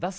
10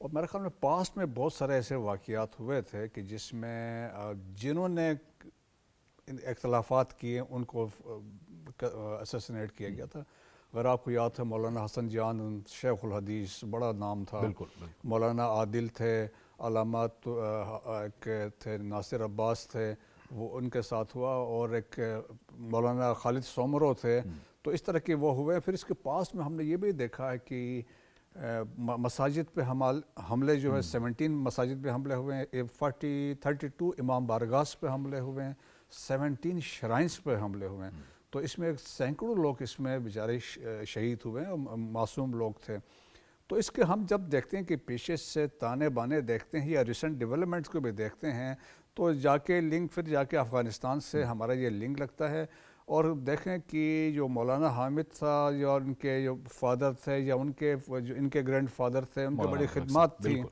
اور میرے خیال میں پاسٹ میں بہت سارے ایسے واقعات ہوئے تھے کہ جس میں جنہوں نے اختلافات کیے ان کو اسیسینیٹ کیا گیا تھا. اگر آپ کو یاد ہے مولانا حسن جان شیخ الحدیث بڑا نام تھا. بالکل. مولانا عادل تھے, علامات تھے, ناصر عباس تھے, وہ ان کے ساتھ ہوا, اور ایک مولانا خالد سومرو تھے. تو اس طرح کے وہ ہوئے. پھر اس کے پاس میں ہم نے یہ بھی دیکھا ہے کہ مساجد پہ حملے جو ہے 17 مساجد پہ حملے ہوئے ہیں, 32 امام بارگاہs پہ حملے ہوئے ہیں, 17 شرائنس پہ حملے ہوئے ہیں. تو اس میں سینکڑوں لوگ اس میں بیچارے شہید ہوئے ہیں اور معصوم لوگ تھے. تو اس کے ہم جب دیکھتے ہیں کہ پیچھے سے تانے بانے دیکھتے ہیں یا ریسنٹ ڈیولپمنٹس کو بھی دیکھتے ہیں, تو جا کے لنک پھر جا کے افغانستان سے ہمارا یہ لنک لگتا ہے. اور دیکھیں کہ جو مولانا حامد تھا یا ان کے جو فادر تھے یا جو ان کے گرینڈ فادر تھے, ان کے بڑی خدمات تھیں.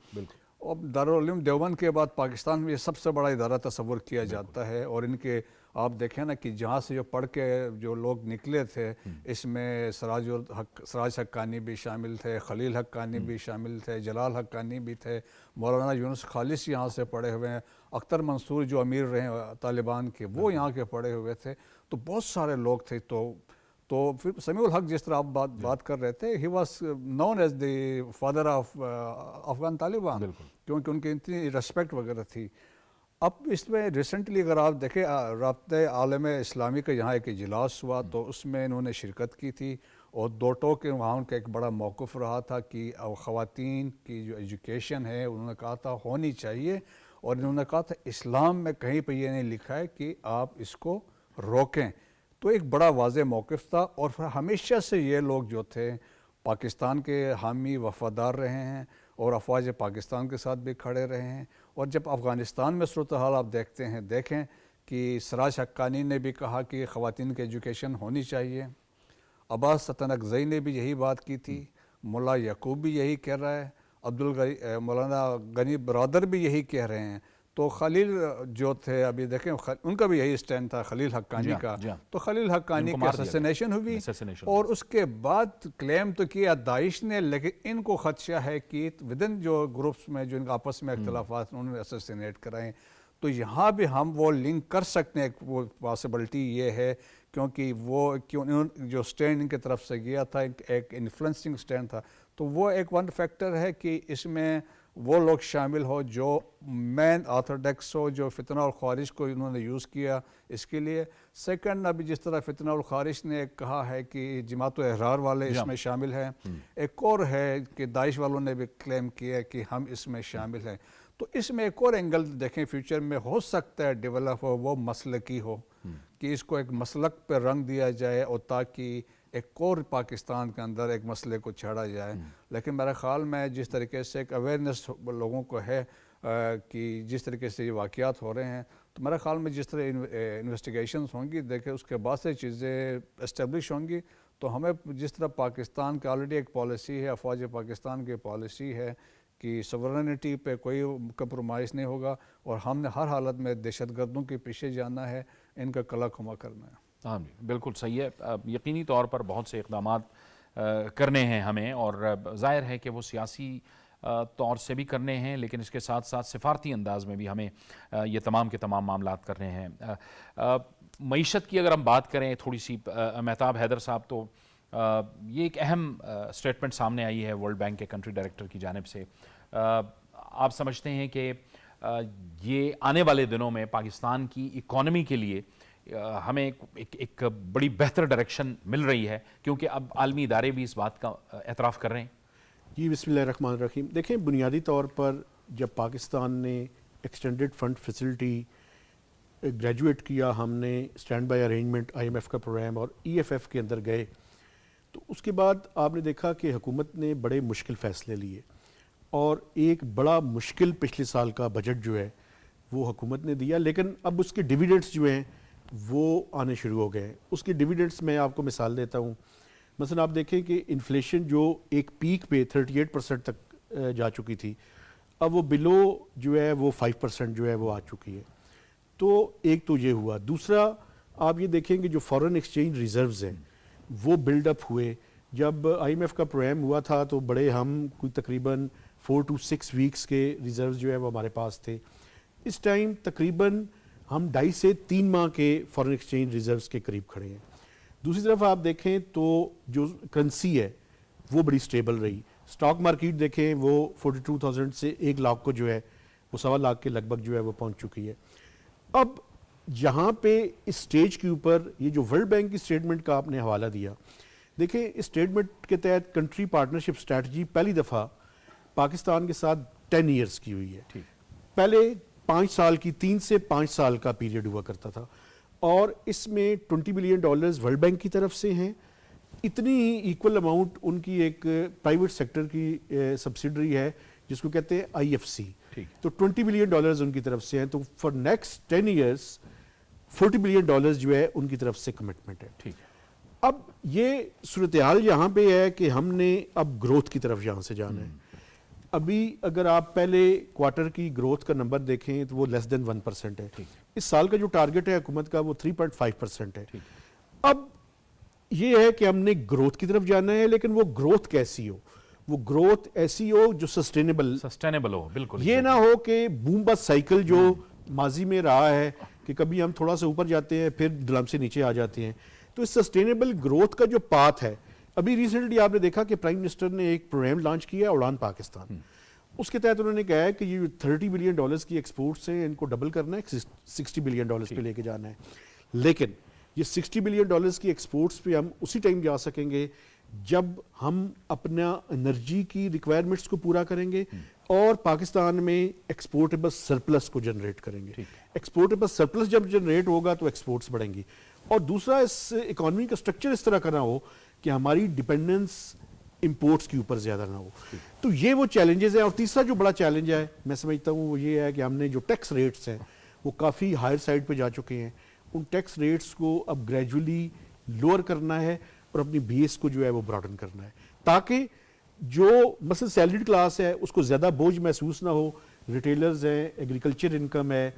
اور دارالعلوم دیوبند کے بعد پاکستان میں یہ سب سے بڑا ادارہ تصور کیا جاتا ہے. اور ان کے آپ دیکھیں نا کہ جہاں سے جو پڑھ کے جو لوگ نکلے تھے, اس میں سراج حقانی بھی شامل تھے, خلیل حقانی بھی شامل تھے, جلال حقانی بھی تھے, مولانا یونس خالص یہاں سے پڑھے ہوئے ہیں, اختر منصور جو امیر رہے طالبان کے وہ یہاں کے پڑھے ہوئے تھے. تو بہت سارے لوگ تھے. تو پھر سمیع الحق جس طرح آپ بات کر رہے تھے, he was known as the father of Afghan Taliban, کیونکہ ان کی اتنی رسپیکٹ وغیرہ تھی. اب اس میں ریسنٹلی اگر آپ دیکھیں رابطہ عالم اسلامی کا یہاں ایک اجلاس ہوا, تو اس میں انہوں نے شرکت کی تھی, اور دو ٹوک وہاں ان کا ایک بڑا موقف رہا تھا کہ خواتین کی جو ایجوکیشن ہے انہوں نے کہا تھا ہونی چاہیے, اور انہوں نے کہا تھا اسلام میں کہیں پہ یہ نہیں لکھا ہے کہ آپ اس کو روکیں. تو ایک بڑا واضح موقف تھا. اور پھر ہمیشہ سے یہ لوگ جو تھے پاکستان کے حامی وفادار رہے ہیں, اور افواج پاکستان کے ساتھ بھی کھڑے رہے ہیں. اور جب افغانستان میں صورتحال آپ دیکھیں کہ سراج حقانی نے بھی کہا کہ خواتین کی ایجوکیشن ہونی چاہیے, عباس ستنکزئی نے بھی یہی بات کی تھی, ملا یعقوب بھی یہی کہہ رہا ہے, مولانا غنی برادر بھی یہی کہہ رہے ہیں. تو خلیل جو تھے ابھی دیکھیں ان کا بھی یہی سٹینڈ تھا خلیل حقانی کا. تو خلیل حقانی کی اسیسینیشن ہوئی, اور اس کے بعد کلیم تو کیا داعش نے, لیکن ان کو خدشہ ہے کہ ودن جو گروپس میں جو ان کا آپس میں اختلافات انہوں نے اسیسینیٹ کرائیں. تو یہاں بھی ہم وہ لنک کر سکتے ہیں, وہ پاسبلٹی یہ ہے کیونکہ وہ جو سٹینڈ ان کی طرف سے گیا تھا ایک انفلوئنسنگ سٹینڈ تھا. تو وہ ایک ون فیکٹر ہے کہ اس میں وہ لوگ شامل ہو جو مین آرتھوڈکس ہو, جو فتنہ الخوارج کو انہوں نے یوز کیا اس کے لیے. سیکنڈ, ابھی جس طرح فتنہ الخوارج نے کہا ہے کہ جماعت الاحرار والے اس میں شامل ہیں, ایک اور ہے کہ داعش والوں نے بھی کلیم کیا ہے کہ ہم اس میں شامل ہیں. تو اس میں ایک اور اینگل دیکھیں فیوچر میں ہو سکتا ہے ڈیولپ ہو, وہ مسلکی ہو, کہ اس کو ایک مسلک پہ رنگ دیا جائے, اور تاکہ ایک اور پاکستان کے اندر ایک مسئلے کو چھڑا جائے. لیکن میرے خیال میں جس طریقے سے ایک اویئرنیس لوگوں کو ہے کہ جس طریقے سے یہ واقعات ہو رہے ہیں, تو میرے خیال میں جس طرح انویسٹیگیشنز ہوں گی دیکھیں اس کے بعد سے چیزیں اسٹیبلش ہوں گی. تو ہمیں جس طرح پاکستان کا آلریڈی ایک پالیسی ہے, افواج پاکستان کی پالیسی ہے کہ سورنٹی پہ کوئی کمپرومائز نہیں ہوگا, اور ہم نے ہر حالت میں دہشت گردوں کے پیچھے جانا ہے, ان کا کلا کھما کرنا ہے. ہاں بالکل صحیح ہے. یقینی طور پر بہت سے اقدامات کرنے ہیں ہمیں, اور ظاہر ہے کہ وہ سیاسی طور سے بھی کرنے ہیں, لیکن اس کے ساتھ ساتھ سفارتی انداز میں بھی ہمیں یہ تمام کے تمام معاملات کرنے ہیں. معیشت کی اگر ہم بات کریں تھوڑی سی, مہتاب حیدر صاحب, تو یہ ایک اہم سٹیٹمنٹ سامنے آئی ہے ورلڈ بینک کے کنٹری ڈائریکٹر کی جانب سے. آپ سمجھتے ہیں کہ یہ آنے والے دنوں میں پاکستان کی اکانومی کے لیے ہمیں ایک بڑی بہتر ڈائریکشن مل رہی ہے, کیونکہ اب عالمی ادارے بھی اس بات کا اعتراف کر رہے ہیں؟ جی بسم اللہ الرحمن الرحیم. دیکھیں بنیادی طور پر جب پاکستان نے ایکسٹینڈڈ فنڈ فیسلٹی گریجویٹ کیا, ہم نے اسٹینڈ بائی ارینجمنٹ IMF کا پروگرام اور EFF کے اندر گئے, تو اس کے بعد آپ نے دیکھا کہ حکومت نے بڑے مشکل فیصلے لیے, اور ایک بڑا مشکل پچھلے سال کا بجٹ جو ہے وہ حکومت نے دیا, لیکن اب اس کے ڈیویڈنڈس جو ہیں وہ آنے شروع ہو گئے ہیں. اس کے ڈیویڈنڈس میں آپ کو مثال دیتا ہوں. مثلا آپ دیکھیں کہ انفلیشن جو ایک پیک پہ 38% تک جا چکی تھی, اب وہ بلو جو ہے وہ 5% جو ہے وہ آ چکی ہے. تو ایک تو یہ ہوا. دوسرا آپ یہ دیکھیں کہ جو فارن ایکسچینج ریزروز ہیں وہ بلڈ اپ ہوئے. جب IMF کا پروگرام ہوا تھا تو بڑے ہم کوئی تقریباً 4 to 6 ویکس کے ریزروز جو ہے وہ ہمارے پاس تھے. اس ٹائم تقریباً ہم 2.5 سے 3 ماہ کے فارن ایکسچینج ریزروز کے قریب کھڑے ہیں. دوسری طرف آپ دیکھیں تو جو کرنسی ہے وہ بڑی سٹیبل رہی. اسٹاک مارکیٹ دیکھیں وہ 42,000 سے 1 لاکھ کو جو ہے وہ 1.25 لاکھ کے لگ بھگ جو ہے وہ پہنچ چکی ہے. اب جہاں پہ اس سٹیج کے اوپر یہ جو ورلڈ بینک کی اسٹیٹمنٹ کا آپ نے حوالہ دیا, دیکھیں اس اسٹیٹمنٹ کے تحت کنٹری پارٹنرشپ اسٹریٹجی پہلی دفعہ پاکستان کے ساتھ 10 ایئرس کی ہوئی ہے. پہلے 5 سال کی 3 سے 5 سال کا پیریڈ ہوا کرتا تھا, اور اس میں $20 بلین ورلڈ بینک کی طرف سے ہیں. اتنی ہی ایکول اماؤنٹ ان کی ایک پرائیویٹ سیکٹر کی سبسیڈری ہے جس کو کہتے ہیں IFC, تو $20 بلین ان کی طرف سے ہیں. تو فار نیکسٹ 10 ایئرس $40 بلین جو ہے ان کی طرف سے کمٹمنٹ ہے. اب یہ صورتحال یہاں پہ ہے کہ ہم نے اب گروتھ کی طرف یہاں سے جانا ہے. ابھی اگر آپ پہلے کوارٹر کی گروتھ کا نمبر دیکھیں تو وہ لیس دین 1% ہے. اس سال کا جو ٹارگٹ ہے حکومت کا وہ 3.5% ہے. اب یہ ہے کہ ہم نے گروتھ کی طرف جانا ہے, لیکن وہ گروتھ کیسی ہو, وہ گروتھ ایسی ہو جو سسٹینیبل ہو. بالکل یہ نہ ہو کہ بوم بس سائیکل جو ماضی میں رہا ہے کہ کبھی ہم تھوڑا سا اوپر جاتے ہیں پھر دھڑام سے نیچے آ جاتے ہیں. تو اس سسٹینیبل گروتھ کا جو پاتھ ہے, ابھی ریسنٹلی آپ نے دیکھا کہ پرائم منسٹر نے ایک پروگرام لانچ کیا ہے اڑان پاکستان. اس کے تحت انہوں نے کہا ہے کہ یہ $30 بلین کی ایکسپورٹس ہیں, ان کو ڈبل کرنا ہے, $60 بلین پہ لے کے جانا ہے. لیکن یہ $60 بلین کی ایکسپورٹس پہ ہم اسی ٹائم جا سکیں گے جب ہم اپنا انرجی کی ریکوائرمنٹس کو پورا کریں گے اور پاکستان میں ایکسپورٹیبل سرپلس کو جنریٹ کریں گے. ایکسپورٹیبل سرپلس جب جنریٹ ہوگا تو ایکسپورٹس بڑھیں گی. اور دوسرا, اس اکانومی کا اسٹرکچر اس طرح کا نہ ہو کہ ہماری ڈیپینڈنس امپورٹس کے اوپر زیادہ نہ ہو. تو یہ وہ چیلنجز ہیں. اور تیسرا جو بڑا چیلنج ہے میں سمجھتا ہوں وہ یہ ہے کہ ہم نے جو ٹیکس ریٹس ہیں وہ کافی ہائر سائڈ پہ جا چکے ہیں. ان ٹیکس ریٹس کو اب گریجولی لوور کرنا ہے اور اپنی بیس کو جو ہے وہ براڈن کرنا ہے, تاکہ جو مثلا سیلریڈ کلاس ہے اس کو زیادہ بوجھ محسوس نہ ہو. ریٹیلرز ہیں, ایگریکلچر انکم ہے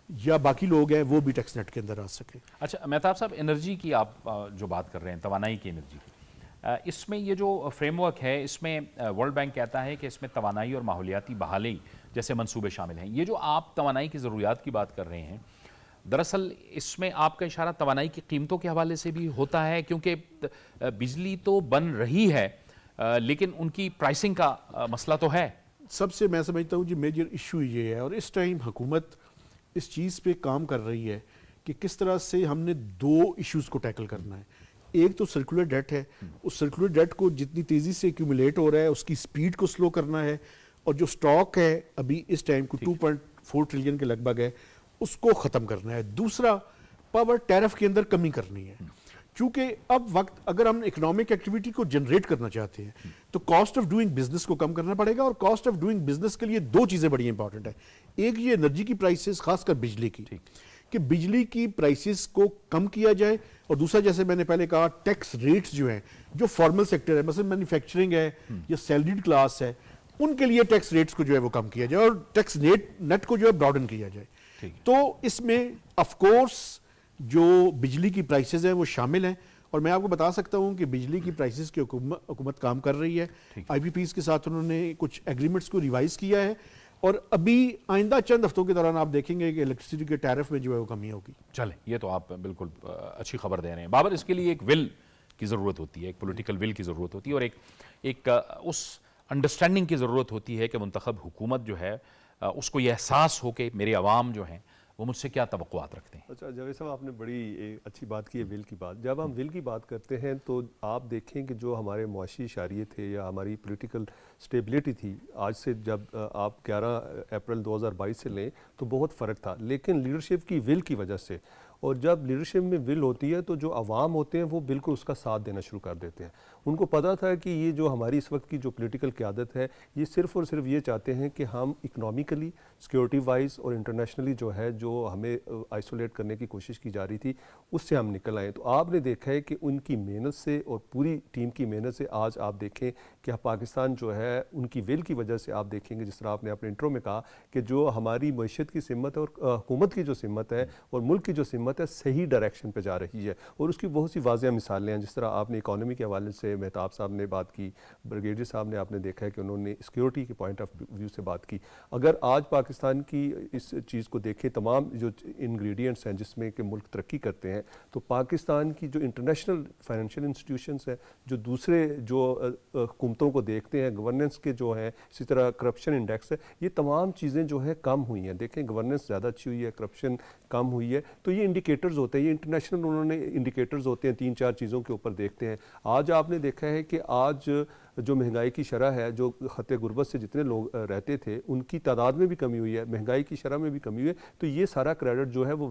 یا باقی لوگ ہیں, وہ بھی ٹیکس نیٹ کے اندر آ سکیں. اچھا مہتاب صاحب, انرجی کی آپ جو بات کر رہے ہیں, توانائی کی انرجی کی, اس میں یہ جو فریم ورک ہے اس میں ورلڈ بینک کہتا ہے کہ اس میں توانائی اور ماحولیاتی بحالی جیسے منصوبے شامل ہیں. یہ جو آپ توانائی کی ضروریات کی بات کر رہے ہیں, دراصل اس میں آپ کا اشارہ توانائی کی قیمتوں کے حوالے سے بھی ہوتا ہے, کیونکہ بجلی تو بن رہی ہے لیکن ان کی پرائسنگ کا مسئلہ تو ہے. سب سے میں سمجھتا ہوں جی میجر ایشو یہ ہے, اور اس ٹائم حکومت اس چیز پہ کام کر رہی ہے کہ کس طرح سے ہم نے 2 ایشوز کو ٹیکل کرنا ہے. ایک تو سرکولر ڈیٹ ہے, اس سرکولر ڈیٹ کو جتنی تیزی سے ایکیومولیٹ ہو رہا ہے اس کی سپیڈ کو سلو کرنا ہے, اور جو سٹاک ہے ابھی اس ٹائم کو 2.4 ٹریلین کے لگ بھگ ہے اس کو ختم کرنا ہے. دوسرا, پاور ٹیرف کے اندر کمی کرنی ہے, چونکہ اب وقت اگر ہم اکنامک ایکٹیویٹی کو جنریٹ کرنا چاہتے ہیں تو کاسٹ آف ڈوئنگ بزنس کو کم کرنا پڑے گا. اور کاسٹ آف ڈوئنگ بزنس کے لیے 2 چیزیں بڑی امپورٹنٹ ہیں. ایک یہ انرجی کی پرائسز, خاص کر بجلی کی, کہ بجلی کی پرائسز کو کم کیا جائے, اور دوسرا جیسے میں نے پہلے کہا ٹیکس ریٹس جو ہیں جو فارمل سیکٹر ہے مثلا مینوفیکچرنگ ہے یا سیلریڈ کلاس ہے ان کے لیے ٹیکس ریٹس کو جو ہے وہ کم کیا جائے اور ٹیکس نیٹ کو جو ہے براڈن کیا جائے. تو اس میں آف کورس جو بجلی کی پرائسز ہیں وہ شامل ہیں, اور میں آپ کو بتا سکتا ہوں کہ بجلی کی پرائسز کی حکومت کام کر رہی ہے. آئی پی پیز کے ساتھ انہوں نے کچھ ایگریمنٹس کو ریوائز کیا ہے, اور ابھی آئندہ چند ہفتوں کے دوران آپ دیکھیں گے کہ الیکٹریسٹی کے ٹیرف میں جو ہے وہ کمی ہوگی. چلیں, یہ تو آپ بالکل اچھی خبر دے رہے ہیں. بابر, اس کے لیے ایک ول کی ضرورت ہوتی ہے, ایک پولیٹیکل ول کی ضرورت ہوتی ہے, اور ایک اس انڈرسٹینڈنگ کی ضرورت ہوتی ہے کہ منتخب حکومت جو ہے اس کو یہ احساس ہو کہ میرے عوام جو ہیں وہ مجھ سے کیا توقعات رکھتے ہیں. اچھا جاوید صاحب, آپ نے بڑی اچھی بات کی ہے ول کی بات. جب ہم ول کی بات کرتے ہیں تو آپ دیکھیں کہ جو ہمارے معاشی اشاریے تھے یا ہماری پولیٹیکل سٹیبلٹی تھی, آج سے جب آپ 11 اپریل 2022 سے لیں تو بہت فرق تھا, لیکن لیڈرشپ کی ول کی وجہ سے, اور جب لیڈرشپ میں ول ہوتی ہے تو جو عوام ہوتے ہیں وہ بالکل اس کا ساتھ دینا شروع کر دیتے ہیں. ان کو پتہ تھا کہ یہ جو ہماری اس وقت کی جو پولیٹیکل قیادت ہے یہ صرف اور صرف یہ چاہتے ہیں کہ ہم اکنامیکلی, سیکیورٹی وائز اور انٹرنیشنلی جو ہے جو ہمیں آئسولیٹ کرنے کی کوشش کی جا رہی تھی اس سے ہم نکل آئیں. تو آپ نے دیکھا ہے کہ ان کی محنت سے اور پوری ٹیم کی محنت سے آج آپ دیکھیں کہ پاکستان جو ہے ان کی ول کی وجہ سے آپ دیکھیں گے, جس طرح آپ نے اپنے انٹرو میں کہا کہ جو ہماری معیشت کی سمت اور حکومت کی جو سمت ہے اور ملک کی جو سمت حکومت ہے صحیح ڈائریکشن پہ جا رہی ہے، اور اس کی بہت سی واضح مثالیں ہیں. جس طرح آپ نے اکانومی کے حوالے سے مہتاب صاحب نے بات کی، بریگیڈیئر صاحب نے آپ نے دیکھا ہے کہ انہوں نے سیکیورٹی کے پوائنٹ آف ویو سے بات کی. اگر آج پاکستان کی اس چیز کو دیکھیں، تمام جو انگریڈینٹس ہیں جس میں کہ ملک ترقی کرتے ہیں، تو پاکستان کی جو انٹرنیشنل فائنینشیل انسٹیٹیوشنز ہیں، جو دوسرے جو حکومتوں کو دیکھتے ہیں، گورننس کے جو ہیں، اسی طرح کرپشن انڈیکس ہے، یہ تمام چیزیں جو ہے کم ہوئی ہیں. دیکھیں گورننس زیادہ اچھی ہوئی ہے، کرپشن کم ہوئی ہے. تو یہ انڈیکیٹرز ہوتے ہیں، یہ انٹرنیشنل انہوں نے انڈیکیٹرز ہوتے ہیں، 3-4 چیزوں کے اوپر دیکھتے ہیں. آج آپ نے دیکھا ہے کہ آج جو مہنگائی کی شرح ہے، جو خط غربت سے جتنے لوگ رہتے تھے ان کی تعداد میں بھی کمی ہوئی ہے، مہنگائی کی شرح میں بھی کمی ہوئی ہے. تو یہ سارا کریڈٹ جو ہے وہ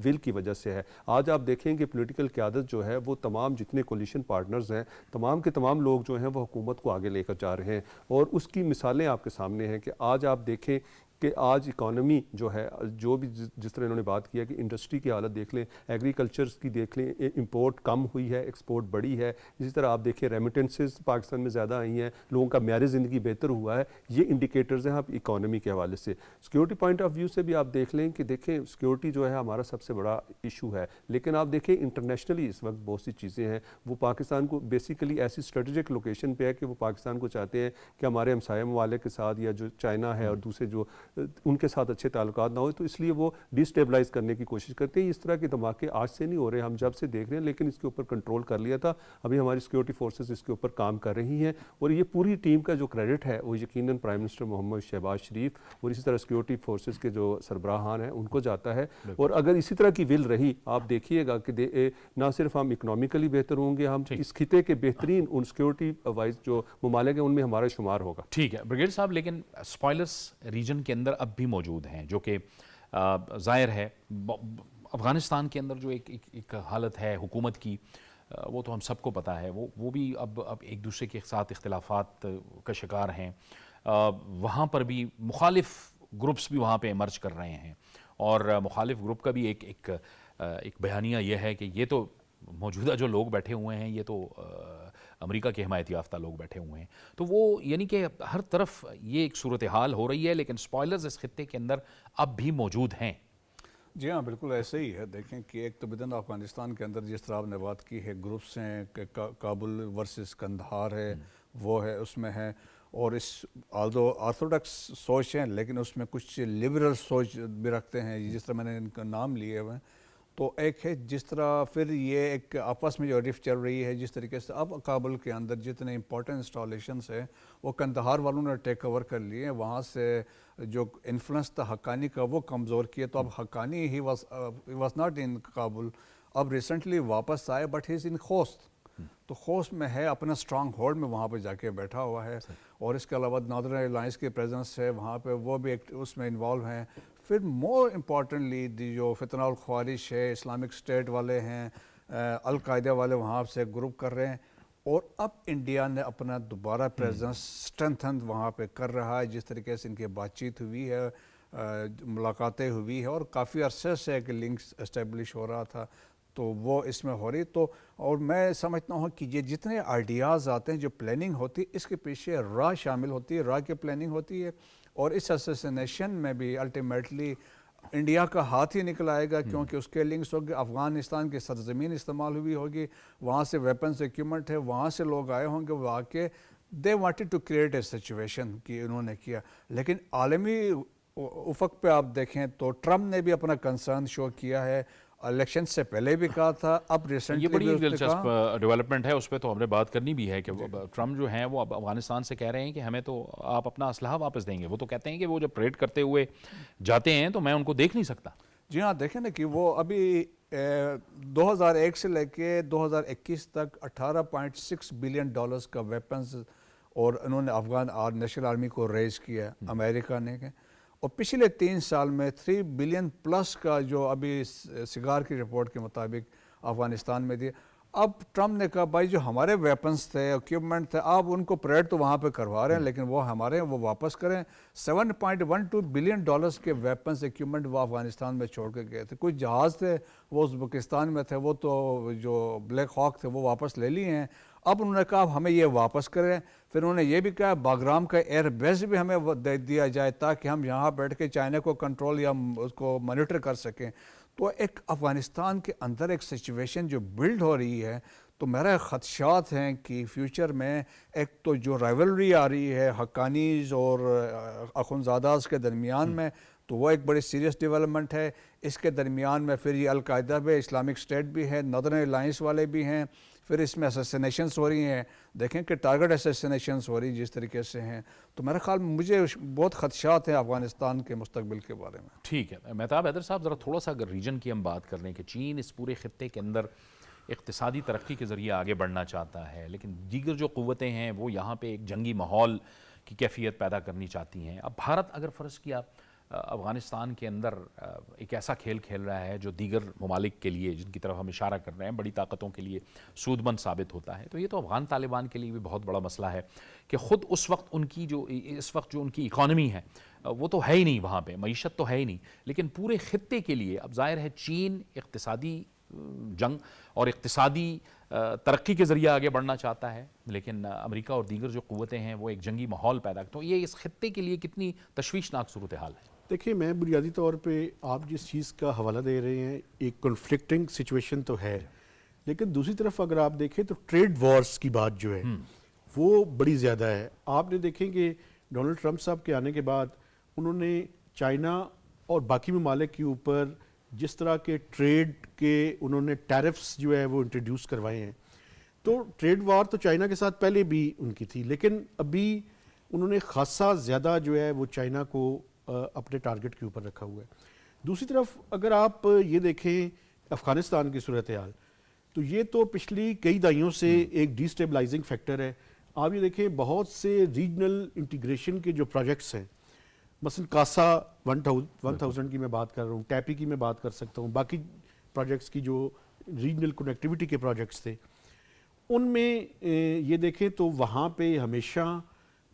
ول کی وجہ سے ہے. آج آپ دیکھیں کہ پولیٹیکل قیادت جو ہے وہ تمام جتنے کولیشن پارٹنرز ہیں، تمام کے تمام لوگ جو ہیں وہ حکومت کو آگے لے کر جا رہے ہیں، اور اس کی مثالیں آپ کے سامنے ہیں. کہ آج آپ دیکھیں کہ آج اکانومی جو ہے، جو بھی جس طرح انہوں نے بات کیا کہ انڈسٹری کی حالت دیکھ لیں، ایگریکلچر کی دیکھ لیں، امپورٹ کم ہوئی ہے، ایکسپورٹ بڑی ہے. اسی طرح آپ دیکھیں ریمیٹنسز پاکستان میں زیادہ آئی ہیں، لوگوں کا معیار زندگی بہتر ہوا ہے. یہ انڈیکیٹرز ہیں آپ اکانومی کے حوالے سے. سیکیورٹی پوائنٹ آف ویو سے بھی آپ دیکھ لیں کہ دیکھیں سیکیورٹی جو ہے ہمارا سب سے بڑا ایشو ہے، لیکن آپ دیکھیں انٹرنیشنلی اس وقت بہت سی چیزیں ہیں. وہ پاکستان کو بیسیکلی ایسی اسٹریٹجک لوکیشن پہ ہے کہ وہ پاکستان کو چاہتے ہیں کہ ہمارے ہمسایہ ممالک کے ساتھ، یا جو چائنا ہے اور دوسرے جو ان کے ساتھ اچھے تعلقات نہ ہوئے، تو اس لیے وہ ڈیسٹیبلائز کرنے کی کوشش کرتے ہیں. اس طرح کے دھماکے آج سے نہیں ہو رہے، ہم جب سے دیکھ رہے ہیں، لیکن اس کے اوپر کنٹرول کر لیا تھا. ابھی ہماری سیکیورٹی فورسز اس کے اوپر کام کر رہی ہیں، اور یہ پوری ٹیم کا جو کریڈٹ ہے وہ یقیناً پرائم منسٹر محمد شہباز شریف اور اسی طرح سیکیورٹی فورسز کے جو سربراہان ہیں ان کو جاتا ہے. اور اگر اسی طرح کی ول رہی، آپ دیکھیے گا کہ نہ صرف ہم اکنامیکلی بہتر ہوں گے، ہم اس خطے کے بہترین ان سیکیورٹی وائز جو ممالک ہیں ان میں ہمارا شمار ہوگا. ٹھیک ہے بریگیڈیئر صاحب، لیکن اسپائلرس ریجن کے اندر اب بھی موجود ہیں، جو کہ ظاہر ہے افغانستان کے اندر جو ایک حالت ہے حکومت کی، وہ تو ہم سب کو پتہ ہے، وہ بھی اب ایک دوسرے کے ساتھ اختلافات کا شکار ہیں. وہاں پر بھی مخالف گروپس بھی وہاں پہ ایمرج کر رہے ہیں، اور مخالف گروپ کا بھی ایک بیانیہ یہ ہے کہ یہ تو موجودہ جو لوگ بیٹھے ہوئے ہیں، یہ تو امریکہ کے حمایت یافتہ لوگ بیٹھے ہوئے ہیں. تو وہ یعنی کہ ہر طرف یہ ایک صورتحال ہو رہی ہے، لیکن اسپائلرز اس خطے کے اندر اب بھی موجود ہیں. جی ہاں، بالکل ایسے ہی ہے. دیکھیں کہ ایک تو بدن افغانستان کے اندر جس طرح آپ نے بات کی ہے، گروپس ہیں کہ کابل ورسز کندھار ہے، وہ ہے، اس میں ہے. اور اس آرتھوڈکس سوچ ہیں، لیکن اس میں کچھ لبرل سوچ بھی رکھتے ہیں، جس طرح میں نے ان کا نام لیے ہوئے ہیں. تو ایک ہے جس طرح پھر یہ ایک آپس میں جو رفٹ چل رہی ہے، جس طریقے سے اب کابل کے اندر جتنے امپورٹنٹ انسٹالیشنس ہیں وہ کندہار والوں نے ٹیک اوور کر لیے ہیں. وہاں سے جو انفلوئنس تھا حقانی کا وہ کمزور کیا. تو اب Haqqani he was not in Kabul, اب ریسنٹلی واپس آئے، بٹ ہی از ان خوست. تو خوست میں ہے، اپنا اسٹرانگ ہولڈ میں وہاں پہ جا کے بیٹھا ہوا ہے. اور اس کے علاوہ ناردرن الائنس کی پریزنس ہے وہاں پہ، وہ بھی ایک اس میں انوالو ہیں. پھر مور امپورٹنٹلی جو فتنہ الخوارش ہے، اسلامک اسٹیٹ والے ہیں، القاعدہ والے وہاں سے گروپ کر رہے ہیں. اور اب انڈیا نے اپنا دوبارہ پریزنس اسٹرینتھن وہاں پہ کر رہا ہے. جس طریقے سے ان کی بات چیت ہوئی ہے، ملاقاتیں ہوئی ہے، اور کافی عرصے سے ایک لنکس اسٹیبلش ہو رہا تھا، تو وہ اس میں ہو رہی. تو اور میں سمجھتا ہوں کہ یہ جتنے آئیڈیاز آتے ہیں، جو پلاننگ ہوتی ہے، اس کے پیچھے را شامل ہوتی ہے، را کی پلاننگ ہوتی ہے. اور اس اسیسینیشن میں بھی الٹیمیٹلی انڈیا کا ہاتھ ہی نکل آئے گا، کیونکہ اس کے لنکس ہوگی. افغانستان کی سرزمین استعمال ہوئی ہوگی، وہاں سے ویپنز ایکوپمنٹ ہے، وہاں سے لوگ آئے ہوں گے. وہ آ کے they wanted to create a situation کہ انہوں نے کیا. لیکن عالمی افق پہ آپ دیکھیں تو ٹرمپ نے بھی اپنا کنسرن شو کیا ہے. الیکشن سے پہلے بھی کہا تھا، اب ریسنٹلی یہ بڑی بھی اس نے دلچسپ کہا. ڈیولپمنٹ ہے، اس پہ تو ہم نے بات کرنی بھی ہے کہ ٹرمپ جو ہیں وہ اب افغانستان سے کہہ رہے ہیں کہ ہمیں تو آپ اپنا اسلحہ واپس دیں گے. وہ تو کہتے ہیں کہ وہ جب پریڈ کرتے ہوئے جاتے ہیں تو میں ان کو دیکھ نہیں سکتا. جی ہاں، دیکھیں نا کہ وہ ابھی 2001 سے لے کے 2021 تک $18.6 بلین کا ویپنز اور انہوں نے افغان نیشنل آرمی کو ریز کیا امریکہ نے. اور پچھلے 3 سال میں 3 بلین پلس کا جو ابھی سگار کی رپورٹ کے مطابق افغانستان میں دیا. اب ٹرمپ نے کہا بھائی جو ہمارے ویپنز تھے، ایکوپمنٹ تھے، آپ ان کو پریڈ تو وہاں پہ کروا رہے ہیں، لیکن وہ ہمارے وہ واپس کریں. $7.12 بلین کے ویپنز ایکوپمنٹ وہ افغانستان میں چھوڑ کے گئے تھے. کچھ جہاز تھے وہ ازبکستان میں تھے، وہ تو جو بلیک ہاک تھے وہ واپس لے لیے ہیں. اب انہوں نے کہا ہمیں یہ واپس کریں. پھر انہوں نے یہ بھی کہا باگرام کا ایئر بیس بھی ہمیں دے دیا جائے تاکہ ہم یہاں بیٹھ کے چائنا کو کنٹرول یا اس کو مانیٹر کر سکیں. تو ایک افغانستان کے اندر ایک سچویشن جو بلڈ ہو رہی ہے، تو میرا خدشات ہیں کہ فیوچر میں ایک تو جو رائیولری آ رہی ہے حقانیز اور اخونزاداز کے درمیان میں، تو وہ ایک بڑی سیریس ڈیولپمنٹ ہے. اس کے درمیان میں پھر یہ القاعدہ بھی، اسلامک اسٹیٹ بھی ہے، نادرن الائنس والے بھی ہیں، پھر اس میں اسیسینیشنز ہو رہی ہیں. دیکھیں کہ ٹارگٹ اسیسینیشنز ہو رہی جس طریقے سے ہیں. تو میرا خیال مجھے بہت خدشات ہیں افغانستان کے مستقبل کے بارے میں. ٹھیک ہے مہتاب حیدر صاحب، ذرا تھوڑا سا اگر ریجن کی ہم بات کر لیں کہ چین اس پورے خطے کے اندر اقتصادی ترقی کے ذریعے آگے بڑھنا چاہتا ہے، لیکن دیگر جو قوتیں ہیں وہ یہاں پہ ایک جنگی ماحول کی کیفیت پیدا کرنی چاہتی ہیں. اب بھارت اگر فرض کیا افغانستان کے اندر ایک ایسا کھیل کھیل رہا ہے جو دیگر ممالک کے لیے، جن کی طرف ہم اشارہ کر رہے ہیں، بڑی طاقتوں کے لیے سود مند ثابت ہوتا ہے، تو یہ تو افغان طالبان کے لیے بھی بہت بڑا مسئلہ ہے کہ خود اس وقت جو ان کی اکانومی ہے وہ تو ہے ہی نہیں، وہاں پہ معیشت تو ہے ہی نہیں، لیکن پورے خطے کے لیے اب ظاہر ہے چین اقتصادی جنگ اور اقتصادی ترقی کے ذریعے آگے بڑھنا چاہتا ہے، لیکن امریکہ اور دیگر جو قوتیں ہیں وہ ایک جنگی ماحول پیدا کرتے ہیں. یہ اس خطے کے لیے کتنی تشویشناک صورتحال ہے؟ دیکھیں، میں بنیادی طور پہ آپ جس چیز کا حوالہ دے رہے ہیں ایک کنفلکٹنگ سچویشن تو ہے، لیکن دوسری طرف اگر آپ دیکھیں تو ٹریڈ وارز کی بات جو ہے وہ بڑی زیادہ ہے. آپ نے دیکھیں کہ ڈونلڈ ٹرمپ صاحب کے آنے کے بعد انہوں نے چائنا اور باقی ممالک کے اوپر جس طرح کے ٹریڈ کے انہوں نے ٹیرفس جو ہے وہ انٹروڈیوس کروائے ہیں. تو ٹریڈ وار تو چائنا کے ساتھ پہلے بھی ان کی تھی، لیکن ابھی انہوں نے خاصا زیادہ جو ہے وہ چائنا کو اپنے ٹارگٹ کے اوپر رکھا ہوا ہے. دوسری طرف اگر آپ یہ دیکھیں افغانستان کی صورتحال، تو یہ تو پچھلی کئی دہائیوں سے ایک ڈی اسٹیبلائزنگ فیکٹر ہے. آپ یہ دیکھیں بہت سے ریجنل انٹیگریشن کے جو پروجیکٹس ہیں، مثلا کاسا 1000 کی میں بات کر رہا ہوں، ٹیپی کی میں بات کر سکتا ہوں، باقی پروجیکٹس کی جو ریجنل کنیکٹیوٹی کے پروجیکٹس تھے، ان میں یہ دیکھیں تو وہاں پہ ہمیشہ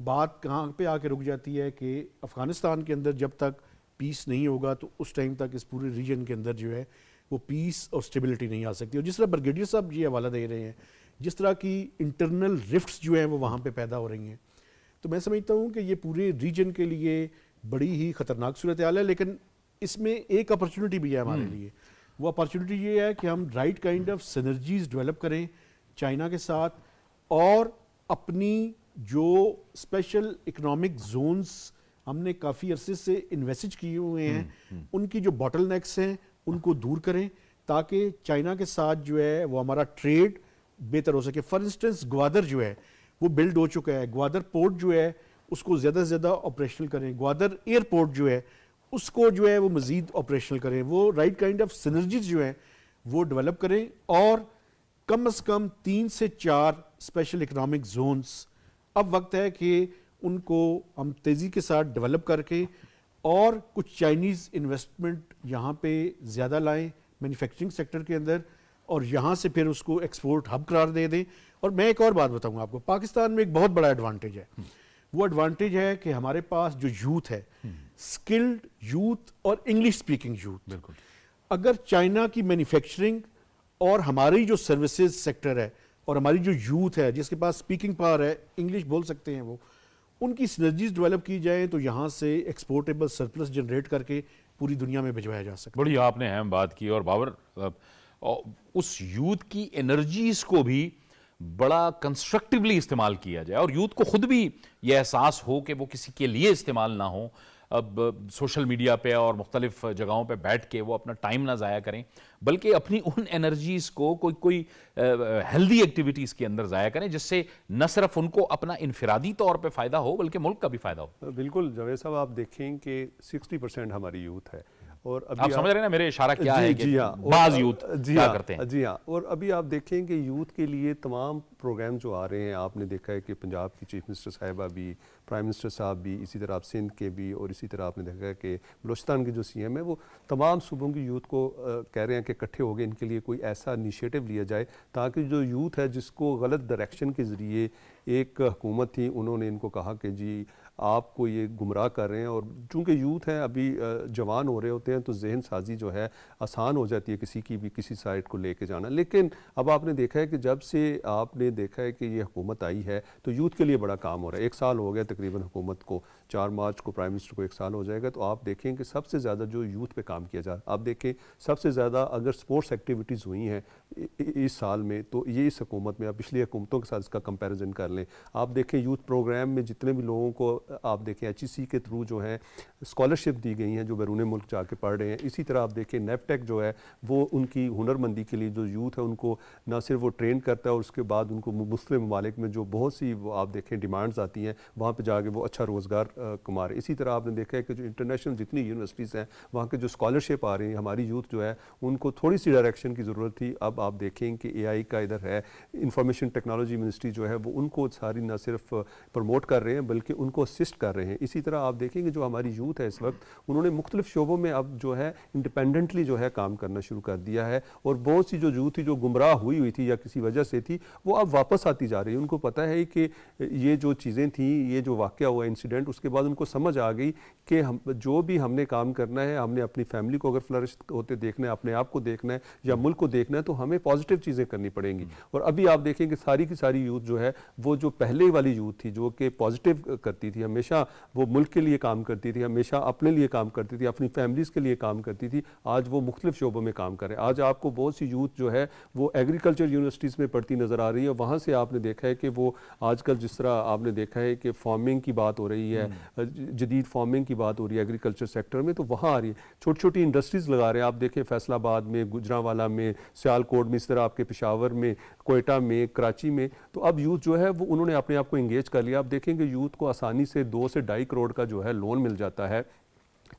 بات کہاں پہ آ کے رک جاتی ہے کہ افغانستان کے اندر جب تک پیس نہیں ہوگا تو اس ٹائم تک اس پورے ریجن کے اندر جو ہے وہ پیس اور سٹیبلٹی نہیں آ سکتی. اور جس طرح برگیڈیئر صاحب یہ حوالہ دے رہے ہیں، جس طرح کی انٹرنل رفٹس جو ہیں وہ وہاں پہ پیدا ہو رہی ہیں، تو میں سمجھتا ہوں کہ یہ پورے ریجن کے لیے بڑی ہی خطرناک صورتحال ہے. لیکن اس میں ایک اپرچونٹی بھی ہے ہمارے لیے. وہ اپرچونٹی یہ ہے کہ ہم رائٹ کائنڈ آف سینرجیز ڈیولپ کریں چائنا کے ساتھ، اور اپنی جو اسپیشل اکنامک زونز ہم نے کافی عرصے سے انویسٹ کیے ہوئے ہیں، ان کی جو باٹل نیکس ہیں ان کو دور کریں تاکہ چائنا کے ساتھ جو ہے وہ ہمارا ٹریڈ بہتر ہو سکے. فار انسٹنس گوادر جو ہے وہ بلڈ ہو چکا ہے، گوادر پورٹ جو ہے اس کو زیادہ سے زیادہ آپریشنل کریں، گوادر ایئرپورٹ جو ہے اس کو جو ہے وہ مزید آپریشنل کریں، وہ رائٹ کائنڈ آف سینرجیز جو ہیں وہ ڈیولپ کریں، اور کم از کم 3 سے 4 اسپیشل اکنامک زونز اب وقت ہے کہ ان کو ہم تیزی کے ساتھ ڈیولپ کر کے اور کچھ چائنیز انویسٹمنٹ یہاں پہ زیادہ لائیں مینوفیکچرنگ سیکٹر کے اندر، اور یہاں سے پھر اس کو ایکسپورٹ ہب قرار دے دیں. اور میں ایک اور بات بتاؤں گا آپ کو، پاکستان میں ایک بہت بڑا ایڈوانٹیج ہے. وہ ایڈوانٹیج ہے کہ ہمارے پاس جو یوتھ ہے، اسکلڈ یوتھ اور انگلش اسپیکنگ یوتھ، بالکل. اگر چائنا کی مینوفیکچرنگ اور ہماری جو سروسز سیکٹر ہے اور ہماری جو یوتھ ہے جس کے پاس اسپیکنگ پاور ہے، انگلش بول سکتے ہیں، وہ ان کی سنرجیز ڈیولپ کی جائیں تو یہاں سے ایکسپورٹیبل سرپلس جنریٹ کر کے پوری دنیا میں بھجوایا جا سکتا ہے. بڑی آپ نے اہم بات کی، اور بابر اس یوتھ کی انرجیز کو بھی بڑا کنسٹرکٹیولی استعمال کیا جائے، اور یوتھ کو خود بھی یہ احساس ہو کہ وہ کسی کے لیے استعمال نہ ہو. اب سوشل میڈیا پہ اور مختلف جگہوں پہ بیٹھ کے وہ اپنا ٹائم نہ ضائع کریں، بلکہ اپنی ان انرجیز کو کوئی ہیلدی ایکٹیویٹیز کے اندر ضائع کریں، جس سے نہ صرف ان کو اپنا انفرادی طور پہ فائدہ ہو بلکہ ملک کا بھی فائدہ ہو. بالکل جاوید صاحب، آپ دیکھیں کہ 60% ہماری یوتھ ہے، اور ابھی آپ سمجھ رہے ہیں نا میرے اشارہ کیا ہے کہ بعض یوتھ کیا کرتے ہیں. جی ہاں، اور ابھی آپ دیکھیں کہ یوتھ کے لیے تمام پروگرام جو آ رہے ہیں، آپ نے دیکھا ہے کہ پنجاب کی چیف منسٹر صاحبہ بھی، پرائم منسٹر صاحب بھی، اسی طرح آپ سندھ کے بھی، اور اسی طرح آپ نے دیکھا ہے کہ بلوچستان کے جو سی ایم ہے وہ تمام صوبوں کی یوتھ کو کہہ رہے ہیں کہ اکٹھے ہو گئے ان کے لیے کوئی ایسا انیشیٹو لیا جائے تاکہ جو یوتھ ہے جس کو غلط ڈائریکشن کے ذریعے ایک حکومت تھی، انہوں نے ان کو کہا کہ جی آپ کو یہ گمراہ کر رہے ہیں. اور چونکہ یوتھ ہیں ابھی جوان ہو رہے ہوتے ہیں تو ذہن سازی جو ہے آسان ہو جاتی ہے کسی کی بھی کسی سائڈ کو لے کے جانا. لیکن اب آپ نے دیکھا ہے کہ جب سے آپ نے دیکھا ہے کہ یہ حکومت آئی ہے تو یوتھ کے لیے بڑا کام ہو رہا ہے. 1 سال ہو گیا تقریباً حکومت کو, 4 مارچ کو پرائم منسٹر کو 1 سال ہو جائے گا. تو آپ دیکھیں کہ سب سے زیادہ جو یوتھ پہ کام کیا جا رہا ہے, آپ دیکھیں سب سے زیادہ اگر سپورٹس ایکٹیویٹیز ہوئی ہیں اس سال میں تو یہ اس حکومت میں, آپ پچھلی حکومتوں کے ساتھ اس کا کمپیریزن کر لیں. آپ دیکھیں یوتھ پروگرام میں جتنے بھی لوگوں کو آپ دیکھیں HEC کے تھرو جو ہے اسکالرشپ دی گئی ہیں جو بیرون ملک جا کے پڑھ رہے ہیں. اسی طرح آپ دیکھیں نیپٹیک جو ہے وہ ان کی ہنرمندی کے لیے جو یوتھ ہے ان کو نہ صرف وہ ٹرین کرتا ہے اور اس کے بعد ان کو مختلف ممالک میں جو بہت سی وہ آپ دیکھیں ڈیمانڈز آتی ہیں وہاں پہ جا کے وہ اچھا روزگار کما رہے ہیں. اسی طرح آپ نے دیکھا ہے کہ جو انٹرنیشنل جتنی یونیورسٹیز ہیں وہاں کے جو اسکالرشپ آ رہی ہیں, ہماری یوتھ جو ہے ان کو تھوڑی سی ڈائریکشن کی ضرورت تھی. اب آپ دیکھیں کہ AI کا ادھر ہے, انفارمیشن ٹیکنالوجی منسٹری جو ہے وہ ان کو ساری نہ صرف پروموٹ کر رہے ہیں بلکہ ان کو اسسٹ کر رہے ہیں. اسی طرح آپ دیکھیں کہ جو ہماری یوتھ ہے اس وقت انہوں نے مختلف شعبوں میں اب جو ہے انڈیپینڈنٹلی جو ہے کام کرنا شروع کر دیا ہے. اور بہت سی جو یوتھ تھی جو گمراہ ہوئی تھی یا کسی وجہ سے تھی وہ اب واپس آتی جا رہی ہے. ان کو پتہ ہے کہ یہ جو چیزیں تھیں, یہ جو واقعہ ہوا انسیڈنٹ, اس کے بعد ان کو سمجھ آ گئی کہ جو بھی ہم نے کام کرنا ہے, ہم نے اپنی فیملی کو اگر فلرش ہوتے دیکھنا ہے, اپنے آپ کو دیکھنا ہے یا ملک کو دیکھنا ہے تو ہمیں پازیٹیو چیزیں کرنی پڑیں گی. اور ابھی آپ دیکھیں کہ ساری کی ساری یوتھ جو ہے وہ جو پہلے والی یوتھ تھی جو کہ پازیٹیو کرتی تھی, ہمیشہ وہ ملک کے لیے کام کرتی تھی, ہمیشہ اپنے لیے کام کرتی تھی, اپنی فیملیز کے لیے کام کرتی تھی, آج وہ مختلف شعبوں میں کام کر رہے ہیں. آج آپ کو بہت سی یوتھ جو ہے وہ ایگریکلچر یونیورسٹیز میں پڑھتی نظر آ رہی ہے. وہاں سے آپ نے دیکھا ہے کہ وہ آج کل جس طرح آپ نے دیکھا ہے کہ فارمنگ کی بات ہو رہی ہے, جدید فارمنگ کی بات ہو رہی ہے ایگریکلچر سیکٹر میں, تو وہاں آ رہی ہے. چھوٹی چھوٹی انڈسٹریز لگا رہے ہیں. آپ دیکھیں فیصل آباد میں, گجرانوالہ میں, سیالکوٹ میں, اس طرح آپ کے پشاور میں, کوئٹہ میں, کراچی میں. تو اب یوتھ جو ہے وہ انہوں نے اپنے آپ کو انگیج کر لیا. آپ دیکھیں کہ یوتھ کو آسانی سے 2 سے 2.5 کروڑ کا جو ہے لون مل جاتا ہے.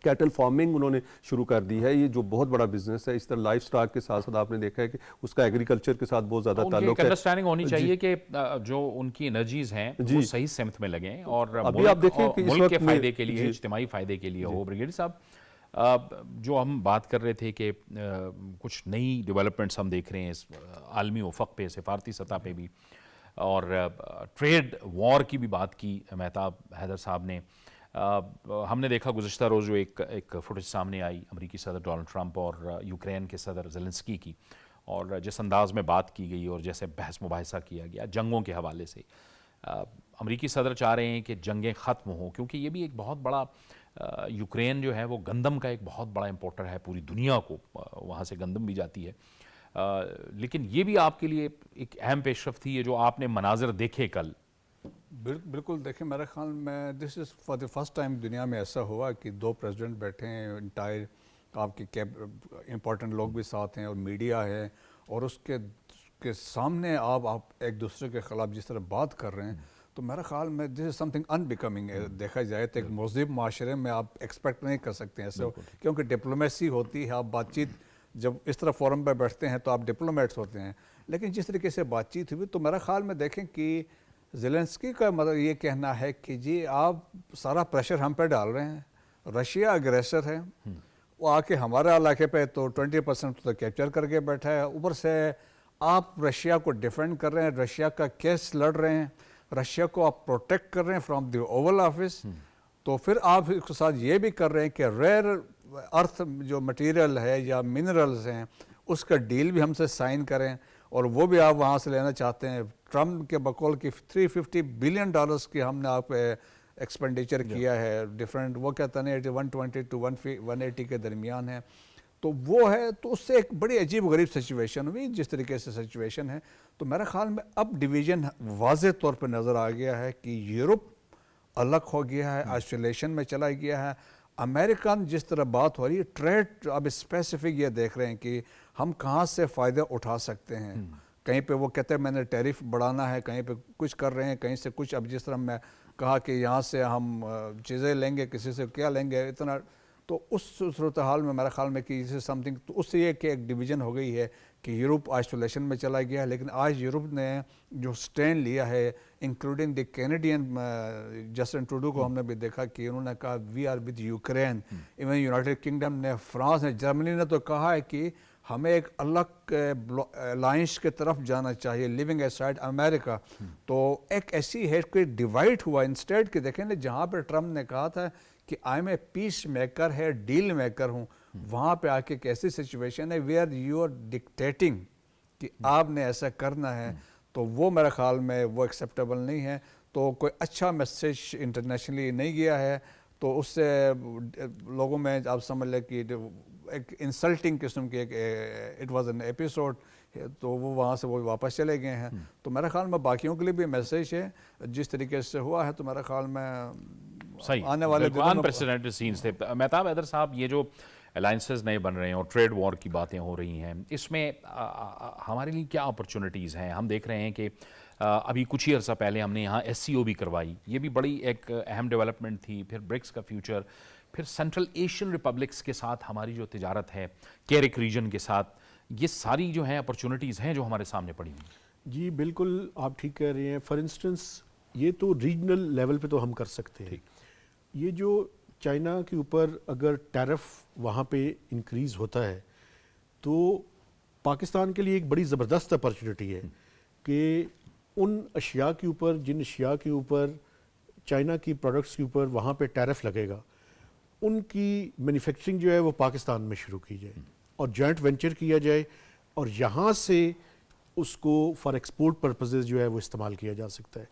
کیٹل فارمنگ انہوں نے شروع کر دی ہے, یہ جو بہت بڑا بزنس ہے. اس طرح لائف سٹاک کے ساتھ ساتھ آپ نے دیکھا ہے کہ اس کا ایگریکلچر کے ساتھ بہت زیادہ تعلق ہے. انڈرسٹینڈنگ ہونی چاہیے کہ جو ان کی انرجیز ہیں وہ صحیح سمت میں لگیں اور ابھی آپ دیکھیں کہ ملک کے فائدے کے لیے, اجتماعی فائدے کے لیے ہو. بریگیڈیئر صاحب, جو ہم بات کر رہے تھے کہ کچھ نئی ڈیولپمنٹس ہم دیکھ رہے ہیں اس عالمی افق پہ, سفارتی سطح پہ بھی, اور ٹریڈ وار کی بھی بات کی مہتاب حیدر صاحب نے. ہم نے دیکھا گزشتہ روز جو ایک فوٹیج سامنے آئی امریکی صدر ڈونلڈ ٹرمپ اور یوکرین کے صدر زیلنسکی کی, اور جس انداز میں بات کی گئی اور جیسے بحث مباحثہ کیا گیا جنگوں کے حوالے سے. امریکی صدر چاہ رہے ہیں کہ جنگیں ختم ہوں, کیونکہ یہ بھی ایک بہت بڑا, یوکرین جو ہے وہ گندم کا ایک بہت بڑا امپورٹر ہے پوری دنیا کو, وہاں سے گندم بھی جاتی ہے. لیکن یہ بھی آپ کے لیے ایک اہم پیش رفت تھی, یہ جو آپ نے مناظر دیکھے کل. بالکل دیکھیں, میرے خیال میں this is for the first time دنیا میں ایسا ہوا کہ 2 پریزیڈنٹ بیٹھے ہیں, انٹائر آپ کے امپورٹنٹ لوگ بھی ساتھ ہیں اور میڈیا ہے, اور اس کے سامنے آپ ایک دوسرے کے خلاف جس طرح بات کر رہے ہیں, تو میرا خیال میں this is some thing in becoming. دیکھا جائے تو ایک مہذب معاشرے میں آپ ایکسپیکٹ نہیں کر سکتے ایسے, کیونکہ ڈپلومیسی ہوتی ہے. آپ بات چیت جب اس طرح فورم پہ بیٹھتے ہیں تو آپ ڈپلومیٹس ہوتے ہیں, لیکن جس طریقے سے بات چیت ہوئی تو میرا خیال میں دیکھیں کہ زیلنسکی کا مطلب یہ کہنا ہے کہ جی آپ سارا پریشر ہم پہ ڈال رہے ہیں, رشیا اگریسر ہے, وہ آ کے ہمارے علاقے پہ تو 20% تو کیپچر کر کے بیٹھا ہے, اوپر سے آپ رشیا کو ڈیفینڈ کر رہے ہیں, رشیا کا کیس لڑ رہے ہیں, رشیا کو آپ پروٹیکٹ کر رہے ہیں فرام دی اوول آفس. تو پھر آپ اس کے ساتھ یہ بھی کر رہے ہیں کہ ریئر ارتھ جو مٹیریل ہے یا منرلز ہیں اس کا ڈیل بھی ہم سے سائن کریں, اور وہ بھی آپ وہاں سے لینا چاہتے ہیں. ٹرمپ کے بقول کی $350 بلین کی ہم نے آپ ایکسپینڈیچر کیا ہے ڈفرینٹ, وہ کہتے ہیں 120 to 180 کے درمیان ہے. تو وہ ہے, تو اس سے ایک بڑی عجیب و غریب سچویشن ہوئی جس طریقے سے سچویشن ہے. تو میرا خیال میں اب ڈویژن واضح طور پہ نظر آ گیا ہے کہ یورپ الگ ہو گیا ہے, آئسولیشن میں چلا گیا ہے. امریکن جس طرح بات ہو رہی ہے ٹریڈ, اب اسپیسیفک یہ دیکھ رہے ہیں کہ ہم کہاں سے فائدہ اٹھا سکتے ہیں. کہیں پہ وہ کہتے ہیں میں نے ٹیرف بڑھانا ہے, کہیں پہ کچھ کر رہے ہیں, کہیں سے کچھ. اب جس طرح میں کہا کہ یہاں سے ہم چیزیں لیں گے, کسی سے کیا لیں گے اتنا, تو اس صورتحال میں میرا خیال میں کہ اس سم تھنگ, تو اس سے یہ کہ ایک ڈویژن ہو گئی ہے کہ یورپ آئسولیشن میں چلا گیا ہے. لیکن آج یورپ نے جو سٹینڈ لیا ہے including the Canadian Justin Trudeau کو ہم نے بھی دیکھا کہ انہوں نے کہا we are with Ukraine. Even United Kingdom نے, فرانس نے, جرمنی نے تو کہا ہے کہ ہمیں ایک الگ لائنس کی طرف جانا چاہیے لیونگ اسائڈ امریکہ. تو ایک ایسی ہے کہ ڈیوائڈ ہوا انسٹیڈ کہ دیکھیں نا جہاں پہ ٹرمپ نے کہا تھا کہ I am a peace maker ہے, ڈیل میکر ہوں, وہاں پہ آ کے ایک ایسی سچویشن ہے ویئر یو آر ڈکٹیٹنگ کہ آپ نے ایسا کرنا ہے, تو وہ میرے خیال میں وہ ایکسیپٹیبل نہیں ہے. تو کوئی اچھا میسیج انٹرنیشنلی نہیں گیا ہے, تو اس سے لوگوں میں آپ سمجھ لیں کہ ایک انسلٹنگ قسم کی ایک اٹ واز این ایپیسوڈ, تو وہ وہاں سے وہ واپس چلے گئے ہیں. تو میرے خیال میں باقیوں کے لیے بھی میسیج ہے جس طریقے سے ہوا ہے, تو میرے خیال میں آنے والے انپریسیڈنٹڈ سینز تھے. مہتاب حیدر صاحب, یہ جو الائنسز نئے بن رہے ہیں اور ٹریڈ وار کی باتیں ہو رہی ہیں, اس میں ہمارے لیے کیا اپرچونٹیز ہیں؟ ہم دیکھ رہے ہیں کہ ابھی کچھ ہی عرصہ پہلے ہم نے یہاں SCO بھی کروائی, یہ بھی بڑی ایک اہم ڈیولپمنٹ تھی. پھر برکس کا فیوچر, پھر سینٹرل ایشین ریپبلکس کے ساتھ ہماری جو تجارت ہے, کیرک ریجن کے ساتھ, یہ ساری جو ہیں اپرچونٹیز ہیں جو ہمارے سامنے پڑی ہوئی. جی بالکل آپ ٹھیک کہہ رہے ہیں. فار انسٹنس یہ تو ریجنل لیول پہ تو ہم کر سکتے ہیں. یہ جو چائنا کے اوپر اگر ٹیرف وہاں پہ انکریز ہوتا ہے تو پاکستان کے لیے ایک بڑی زبردست اپرچونٹی ہے کہ ان اشیاء کے اوپر, جن اشیاء کے اوپر چائنا کی پروڈکٹس کے اوپر وہاں پہ ٹیرف لگے گا, ان کی مینوفیکچرنگ جو ہے وہ پاکستان میں شروع کی جائے اور جوائنٹ وینچر کیا جائے, اور یہاں سے اس کو فار ایکسپورٹ پرپزز جو ہے وہ استعمال کیا جا سکتا ہے.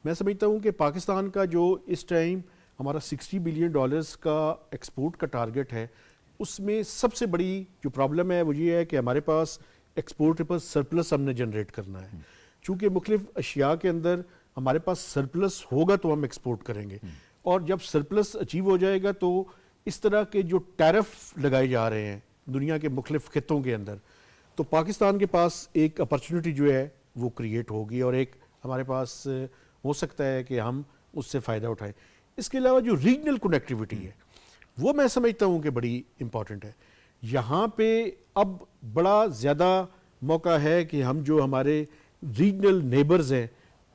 میں سمجھتا ہوں کہ پاکستان کا جو اس ٹائم ہمارا $60 بلین کا ایکسپورٹ کا ٹارگٹ ہے, اس میں سب سے بڑی جو پرابلم ہے وہ یہ ہے کہ ہمارے پاس ایکسپورٹیبل سرپلس ہم نے جنریٹ کرنا ہے. چونکہ مختلف اشیاء کے اندر ہمارے پاس سرپلس ہوگا تو ہم ایکسپورٹ کریں گے, اور جب سرپلس اچیو ہو جائے گا تو اس طرح کے جو ٹیرف لگائے جا رہے ہیں دنیا کے مختلف خطوں کے اندر, تو پاکستان کے پاس ایک اپرچونٹی جو ہے وہ کریٹ ہوگی, اور ایک ہمارے پاس ہو سکتا ہے کہ ہم اس سے فائدہ اٹھائیں. اس کے علاوہ جو ریجنل کنیکٹیوٹی ہے وہ میں سمجھتا ہوں کہ بڑی امپورٹنٹ ہے. یہاں پہ اب بڑا زیادہ موقع ہے کہ ہم جو ہمارے ریجنل نیبرز ہیں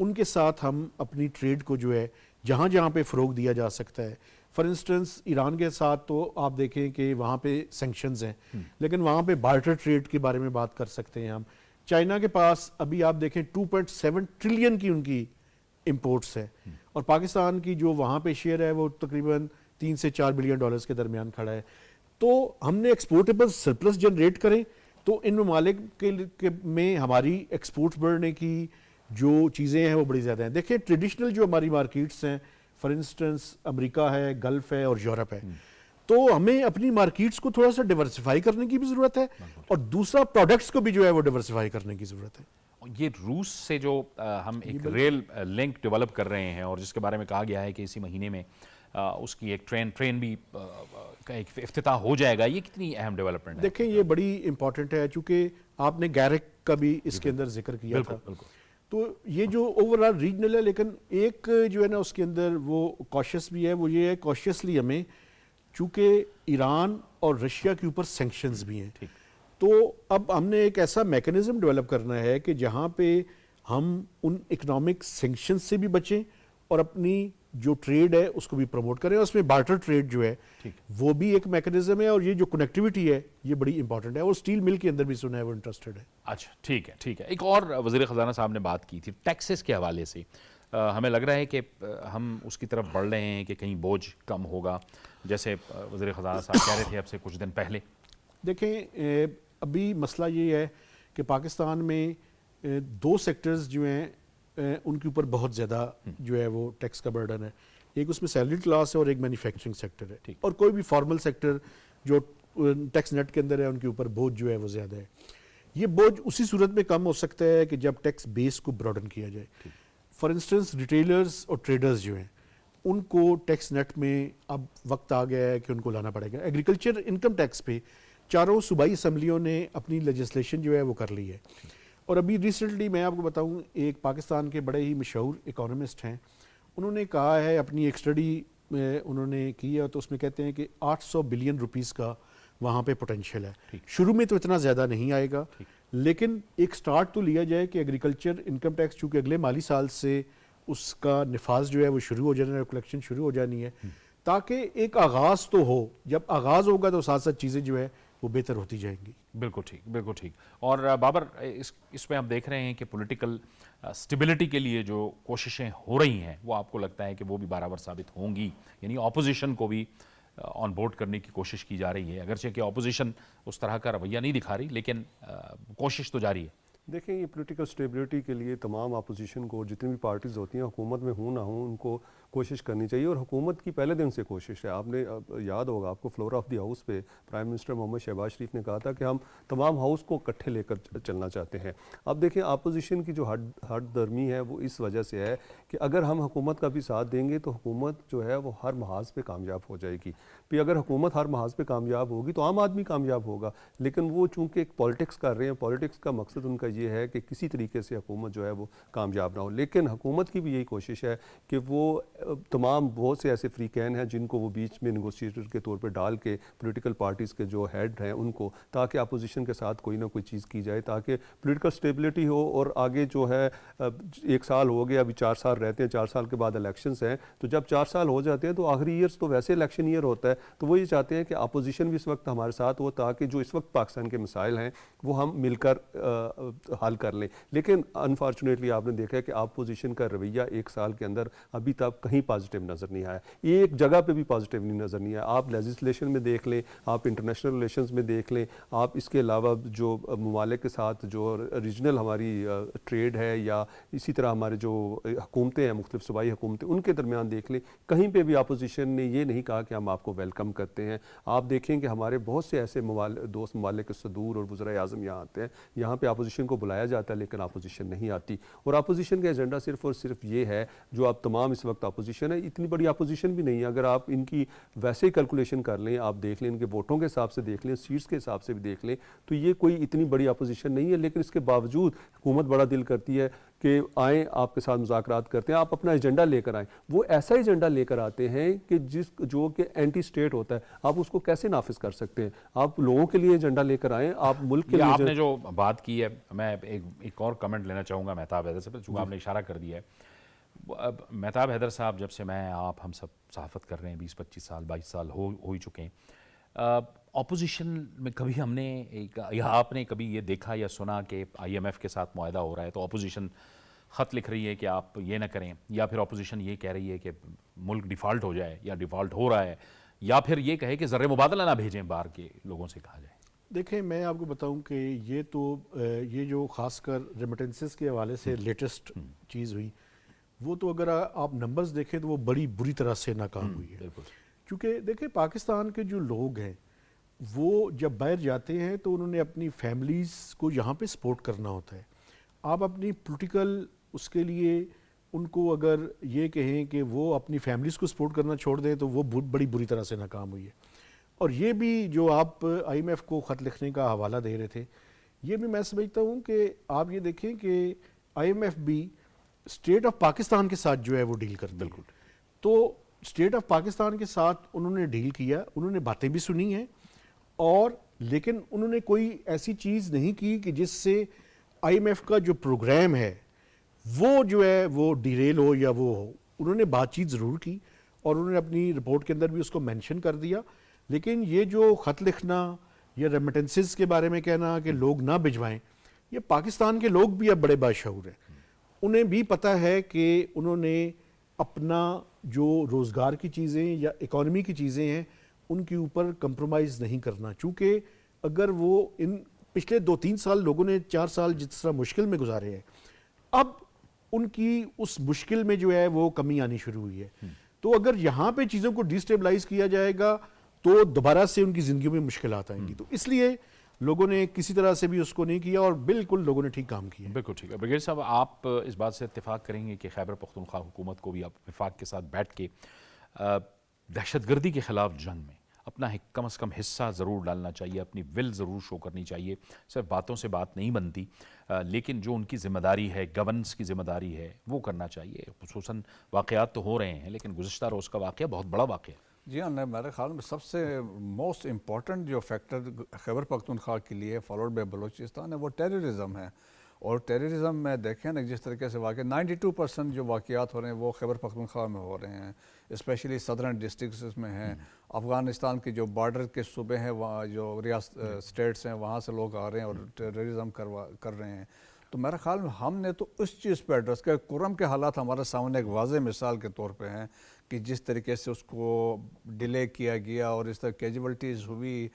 ان کے ساتھ ہم اپنی ٹریڈ کو جو ہے جہاں جہاں پہ فروغ دیا جا سکتا ہے. فار انسٹنس ایران کے ساتھ تو آپ دیکھیں کہ وہاں پہ سینکشنز ہیں, لیکن وہاں پہ بارٹر ٹریڈ کے بارے میں بات کر سکتے ہیں ہم. چائنا کے پاس ابھی آپ دیکھیں 2.7 ٹریلین کی ان کی امپورٹس ہے, اور پاکستان کی جو وہاں پہ شیئر ہے وہ تقریباً $3 سے $4 بلین کے درمیان کھڑا ہے. تو ہم نے ایکسپورٹیبل سرپلس جنریٹ کریں تو ان ممالک میں ہماری ایکسپورٹ بڑھنے کی جو چیزیں ہیں وہ بڑی زیادہ ہیں. دیکھیں ٹریڈیشنل جو ہماری مارکیٹس ہیں, فار انسٹنس امریکہ ہے, گلف ہے اور یورپ ہے, تو ہمیں اپنی مارکیٹس کو تھوڑا سا ڈیورسیفائی کرنے کی بھی ضرورت ہے, اور دوسرا پروڈکٹس کو بھی جو ہے وہ ڈیورسیفائی کرنے کی ضرورت ہے. یہ روس سے جو ہم ایک ریل لنک ڈیولپ کر رہے ہیں اور جس کے بارے میں کہا گیا ہے کہ اسی مہینے میں اس کی ایک ٹرین بھی کا ایک افتتاح ہو جائے گا, یہ کتنی اہم ڈیولپمنٹ ہے؟ دیکھیں یہ بڑی امپورٹنٹ ہے, چونکہ آپ نے گیرک کا بھی اس کے اندر ذکر کیا تھا. تو یہ جو اوور آل ریجنل ہے, لیکن ایک جو ہے نا اس کے اندر وہ کوشس بھی ہے, وہ یہ ہے کوشیسلی ہمیں, چونکہ ایران اور رشیا کے اوپر سینکشنز بھی ہیں, تو اب ہم نے ایک ایسا میکنزم ڈیولپ کرنا ہے کہ جہاں پہ ہم ان اکنامک سینکشنز سے بھی بچیں اور اپنی جو ٹریڈ ہے اس کو بھی پروموٹ کریں. اور اس میں بارٹر ٹریڈ جو ہے وہ بھی ایک میکنزم ہے, اور یہ جو کنیکٹیوٹی ہے یہ بڑی امپورٹنٹ ہے. اور اسٹیل مل کے اندر بھی سنا ہے وہ انٹرسٹڈ ہے. اچھا ٹھیک ہے. ایک اور وزیر خزانہ صاحب نے بات کی تھی ٹیکسز کے حوالے سے, ہمیں لگ رہا ہے کہ ہم اس کی طرف بڑھ رہے ہیں کہ کہیں بوجھ کم ہوگا, جیسے وزیر خزانہ صاحب کہہ رہے تھے اب سے کچھ دن پہلے. دیکھیں ابھی مسئلہ یہ ہے کہ پاکستان میں 2 سیکٹرز جو ہیں ان کے اوپر بہت زیادہ جو ہے وہ ٹیکس کا برڈن ہے. ایک اس میں سیلری کلاس ہے اور ایک مینوفیکچرنگ سیکٹر ہے, اور کوئی بھی فارمل سیکٹر جو ٹیکس نیٹ کے اندر ہے ان کے اوپر بوجھ جو ہے وہ زیادہ ہے. یہ بوجھ اسی صورت میں کم ہو سکتا ہے کہ جب ٹیکس بیس کو براڈن کیا جائے. فار انسٹنس ریٹیلرز اور ٹریڈرز جو ہیں ان کو ٹیکس نیٹ میں اب وقت آ گیا ہے کہ ان کو لانا پڑے گا. ایگریکلچر انکم ٹیکس پہ 4 صوبائی اسمبلیوں نے اپنی لیجسلیشن جو ہے وہ کر لی ہے. اور ابھی ریسنٹلی میں آپ کو بتاؤں, ایک پاکستان کے بڑے ہی مشہور اکانومسٹ ہیں, انہوں نے کہا ہے, اپنی ایک اسٹڈی انہوں نے کی ہے, تو اس میں کہتے ہیں کہ 800 بلین روپیز کا وہاں پہ پوٹینشیل ہے. شروع میں تو اتنا زیادہ نہیں آئے گا, لیکن ایک سٹارٹ تو لیا جائے کہ ایگریکلچر انکم ٹیکس چونکہ اگلے مالی سال سے اس کا نفاذ جو ہے وہ شروع ہو جانا ہے, کلیکشن شروع ہو جانی ہے, تاکہ ایک آغاز تو ہو. جب آغاز ہوگا تو ساتھ ساتھ چیزیں جو ہے وہ بہتر ہوتی جائیں گی. بالکل ٹھیک، بالکل ٹھیک. اور بابر، اس میں ہم دیکھ رہے ہیں کہ پولیٹیکل سٹیبلٹی کے لیے جو کوششیں ہو رہی ہیں وہ آپ کو لگتا ہے کہ وہ بھی برابر ثابت ہوں گی؟ یعنی اپوزیشن کو بھی آن بورڈ کرنے کی کوشش کی جا رہی ہے، اگرچہ کہ اپوزیشن اس طرح کا رویہ نہیں دکھا رہی، لیکن کوشش تو جاری ہے. دیکھیں، یہ پولیٹیکل سٹیبلٹی کے لیے تمام اپوزیشن کو، جتنی بھی پارٹیز ہوتی ہیں حکومت میں ہوں نہ ہوں، ان کو کوشش کرنی چاہیے. اور حکومت کی پہلے دن سے کوشش ہے. آپ نے یاد ہوگا آپ کو فلور آف دی ہاؤس پہ پرائم منسٹر محمد شہباز شریف نے کہا تھا کہ ہم تمام ہاؤس کو اکٹھے لے کر چلنا چاہتے ہیں. اب دیکھیں، اپوزیشن کی جو ہٹ درمی ہے وہ اس وجہ سے ہے کہ اگر ہم حکومت کا بھی ساتھ دیں گے تو حکومت جو ہے وہ ہر محاذ پہ کامیاب ہو جائے گی. پھر اگر حکومت ہر محاذ پہ کامیاب ہوگی تو عام آدمی کامیاب ہوگا. لیکن وہ چونکہ ایک پالیٹکس کر رہے ہیں، پالیٹکس کا مقصد ان کا یہ ہے کہ کسی طریقے سے حکومت جو ہے وہ کامیاب نہ ہو. لیکن حکومت کی بھی یہی کوشش ہے کہ وہ تمام بہت سے ایسے فریقین ہیں جن کو وہ بیچ میں نیگوشیٹر کے طور پہ ڈال کے پولیٹیکل پارٹیز کے جو ہیڈ ہیں ان کو، تاکہ اپوزیشن کے ساتھ کوئی نہ کوئی چیز کی جائے تاکہ پولیٹیکل سٹیبلٹی ہو. اور آگے جو ہے 1 سال ہو گیا، ابھی 4 سال رہتے ہیں، 4 سال کے بعد الیکشنز ہیں. تو جب 4 سال ہو جاتے ہیں تو آخری ایئرز تو ویسے الیکشن ایئر ہوتا ہے. تو وہ یہ چاہتے ہیں کہ اپوزیشن بھی اس وقت ہمارے ساتھ ہو تاکہ جو اس وقت پاکستان کے مسائل ہیں وہ ہم مل کر حل کر لیں. لیکن انفارچونیٹلی آپ نے دیکھا ہے کہ اپوزیشن کا رویہ 1 سال کے اندر ابھی تک کہیں پازیٹیو نظر نہیں آیا. ایک جگہ پہ بھی پازیٹیو نہیں نظر نہیں آیا. آپ لیجسلیشن میں دیکھ لیں، آپ انٹرنیشنل ریلیشنز میں دیکھ لیں، آپ اس کے علاوہ جو ممالک کے ساتھ جو ریجنل ہماری ٹریڈ ہے، یا اسی طرح ہمارے جو حکومتیں ہیں، مختلف صوبائی حکومتیں، ان کے درمیان دیکھ لیں. کہیں پہ بھی اپوزیشن نے یہ نہیں کہا کہ ہم آپ کو ویلکم کرتے ہیں. آپ دیکھیں کہ ہمارے بہت سے ایسے دوست ممالک صدور اور وزرائے اعظم یہاں آتے ہیں، یہاں پہ اپوزیشن کو بلایا جاتا ہے لیکن اپوزیشن نہیں آتی. اور اپوزیشن کا ایجنڈا صرف اور صرف یہ ہے، جو آپ تمام اس وقت اپوزیشن ہے، اتنی بڑی اپوزیشن بھی نہیں ہے. اگر آپ ان کی ویسے ہی کیلکولیشن کر لیں، آپ دیکھ لیں ان کے ووٹوں کے حساب سے دیکھ لیں، سیٹس کے حساب سے بھی دیکھ لیں، تو یہ کوئی اتنی بڑی اپوزیشن نہیں ہے. لیکن اس کے باوجود حکومت بڑا دل کرتی ہے کہ آئیں، آپ کے ساتھ مذاکرات کرتے ہیں، آپ اپنا ایجنڈا لے کر آئیں. وہ ایسا ایجنڈا لے کر آتے ہیں کہ جو کہ اینٹی اسٹیٹ ہوتا ہے. آپ اس کو کیسے نافذ کر سکتے ہیں؟ آپ لوگوں کے لیے ایجنڈا لے کر آئیں، آپ ملک کے لیے. آپ نے جو بات کی ہے، میں ایک اور کمنٹ لینا چاہوں گا مہتاب حیدر سے، چونکہ آپ نے اشارہ کر دیا ہے. مہتاب حیدر صاحب، جب سے میں آپ ہم سب صحافت کر رہے ہیں، 20-25 سال 22 سال ہو ہی چکے ہیں، اپوزیشن میں کبھی ہم نے یا آپ نے کبھی یہ دیکھا یا سنا کہ IMF کے ساتھ معاہدہ ہو رہا ہے تو اپوزیشن خط لکھ رہی ہے کہ آپ یہ نہ کریں، یا پھر اپوزیشن یہ کہہ رہی ہے کہ ملک ڈیفالٹ ہو جائے یا ڈیفالٹ ہو رہا ہے، یا پھر یہ کہے کہ زر مبادلہ نہ بھیجیں، باہر کے لوگوں سے کہا جائے؟ دیکھیں، میں آپ کو بتاؤں کہ یہ جو خاص کر ریمیٹنسز کے حوالے سے لیٹسٹ چیز ہوئی، وہ تو اگر آپ نمبرز دیکھیں تو وہ بڑی بری طرح سے ناکام ہوئی ہے. بالکل. کیونکہ دیکھیں، پاکستان کے جو لوگ ہیں وہ جب باہر جاتے ہیں تو انہوں نے اپنی فیملیز کو یہاں پہ سپورٹ کرنا ہوتا ہے. آپ اپنی پولیٹیکل اس کے لیے ان کو اگر یہ کہیں کہ وہ اپنی فیملیز کو سپورٹ کرنا چھوڑ دیں تو وہ بڑی بری طرح سے ناکام ہوئی ہے. اور یہ بھی جو آپ IMF کو خط لکھنے کا حوالہ دے رہے تھے، یہ بھی میں سمجھتا ہوں کہ آپ یہ دیکھیں کہ IMF بھی اسٹیٹ آف پاکستان کے ساتھ جو ہے وہ ڈیل کرتی ہے. بالکل. تو اسٹیٹ آف پاکستان کے ساتھ انہوں نے ڈیل کیا، انہوں نے باتیں بھی سنی ہیں، اور لیکن انہوں نے کوئی ایسی چیز نہیں کی کہ جس سے IMF کا جو پروگرام ہے وہ جو ہے وہ ڈیریل ہو یا وہ ہو. انہوں نے بات چیت ضرور کی اور انہوں نے اپنی رپورٹ کے اندر بھی اس کو مینشن کر دیا. لیکن یہ جو خط لکھنا یا ریمیٹنسز کے بارے میں کہنا کہ لوگ نہ بھجوائیں، یہ پاکستان کے لوگ بھی اب بڑے باشعور ہیں. انہیں بھی پتہ ہے کہ انہوں نے اپنا جو روزگار کی چیزیں یا اکانومی کی چیزیں ہیں ان کے اوپر کمپرومائز نہیں کرنا. چونکہ اگر وہ ان پچھلے 2-3 سال لوگوں نے 4 سال جس طرح مشکل میں گزارے ہیں، اب ان کی اس مشکل میں جو ہے وہ کمی آنی شروع ہوئی ہے. تو اگر یہاں پہ چیزوں کو ڈیسٹیبلائز کیا جائے گا تو دوبارہ سے ان کی زندگیوں میں مشکلات آئیں گی. تو اس لیے لوگوں نے کسی طرح سے بھی اس کو نہیں کیا، اور بالکل لوگوں نے ٹھیک کام کیا. بالکل ٹھیک ہے. برگیڈیئر صاحب، آپ اس بات سے اتفاق کریں گے کہ خیبر پختونخوا حکومت کو بھی آپ وفاق کے ساتھ بیٹھ کے دہشت گردی کے خلاف جنگ میں اپنا کم از کم حصہ ضرور ڈالنا چاہیے، اپنی ول ضرور شو کرنی چاہیے. صرف باتوں سے بات نہیں بنتی، لیکن جو ان کی ذمہ داری ہے، گورننس کی ذمہ داری ہے، وہ کرنا چاہیے. خصوصاً واقعات تو ہو رہے ہیں، لیکن گزشتہ روز کا واقعہ بہت بڑا واقعہ ہے. جی ہاں، میرے خیال میں سب سے موسٹ امپورٹنٹ جو فیکٹر خیبر پختونخوا کے لیے فالوڈ بائی بلوچستان ہے وہ ٹیررزم ہے. اور ٹیررزم میں دیکھیں نا جس طریقے سے واقع 92% جو واقعات ہو رہے ہیں وہ خیبر پختونخوا میں ہو رہے ہیں، اسپیشلی صدرن ڈسٹرکٹس میں ہیں۔ افغانستان کے جو بارڈر کے صوبے ہیں وہاں جو ریاست اسٹیٹس ہیں وہاں سے لوگ آ رہے ہیں اور ٹیررزم کر رہے ہیں۔ تو میرا خیال میں ہم نے تو اس چیز پہ ایڈریس کیا، کرم کے حالات ہمارے سامنے ایک واضح مثال کے طور پہ ہیں کہ جس طریقے سے اس کو ڈیلے کیا گیا اور اس طرح کیجویلٹیز ہوئی،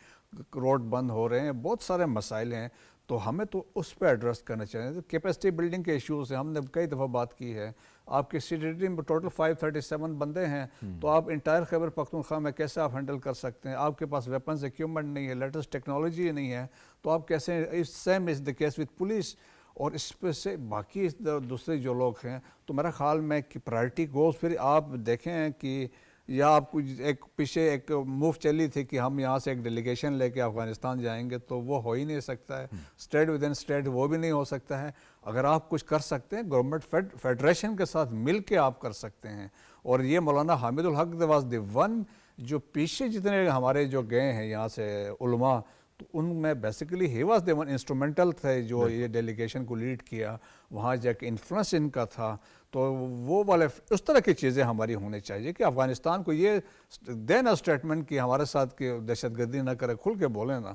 روڈ بند ہو رہے ہیں، بہت سارے مسائل ہیں، تو ہمیں تو اس پہ ایڈریس کرنا چاہیے۔ کیپیسٹی بلڈنگ کے ایشوز ہیں، ہم نے کئی دفعہ بات کی ہے۔ آپ کی سٹی میں ٹوٹل 537 بندے ہیں، تو آپ انٹائر خیبر پختونخوا میں کیسے آپ ہینڈل کر سکتے ہیں؟ آپ کے پاس ویپنز ایکوپمنٹ نہیں ہے، لیٹسٹ ٹیکنالوجی نہیں ہے، تو آپ کیسے؟ Same is the case with police, اور اس پہ سے باقی دوسرے جو لوگ ہیں۔ تو میرا خیال میں کہ پرائرٹی گوز، پھر آپ دیکھیں کہ یا آپ کو ایک پیچھے ایک موو چلی تھی کہ ہم یہاں سے ایک ڈیلیگیشن لے کے افغانستان جائیں گے، تو وہ ہو ہی نہیں سکتا ہے۔ اسٹیٹ ود ان اسٹیٹ وہ بھی نہیں ہو سکتا ہے۔ اگر آپ کچھ کر سکتے ہیں گورنمنٹ فیڈریشن کے ساتھ مل کے آپ کر سکتے ہیں۔ اور یہ مولانا حامد الحق واز دی ون، جو پیچھے جتنے ہمارے جو گئے ہیں یہاں سے علماء، تو ان میں basically he was the one instrumental تھے جو یہ ڈیلیگیشن کو لیڈ کیا، وہاں جا کے انفلوئنس ان کا تھا۔ تو وہ والے اس طرح کی چیزیں ہماری ہونی چاہیے کہ افغانستان کو یہ دینا اسٹیٹمنٹ کہ ہمارے ساتھ کہ دہشت گردی نہ کرے، کھل کے بولیں نا۔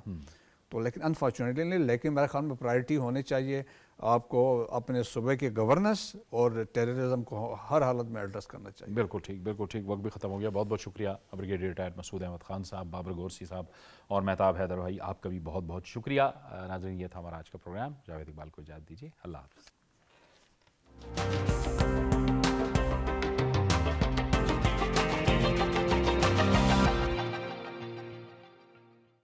تو لیکن انفارچونیٹلی نہیں، لیکن میرے خیال میں پرائرٹی ہونی چاہیے آپ کو اپنے صوبے کی گورننس اور ٹیررزم کو ہر حالت میں ایڈریس کرنا چاہیے۔ بالکل ٹھیک، بالکل ٹھیک، وقت بھی ختم ہو گیا۔ بہت بہت شکریہ بریگیڈیئر ریٹائرڈ مسعود احمد خان صاحب، بابر گورسی صاحب اور مہتاب حیدر بھائی، آپ کا بھی بہت بہت شکریہ۔ ناظرین، یہ تھا ہمارا آج کا پروگرام۔ جاوید اقبال کو اجازت دیجیے، اللہ حافظ۔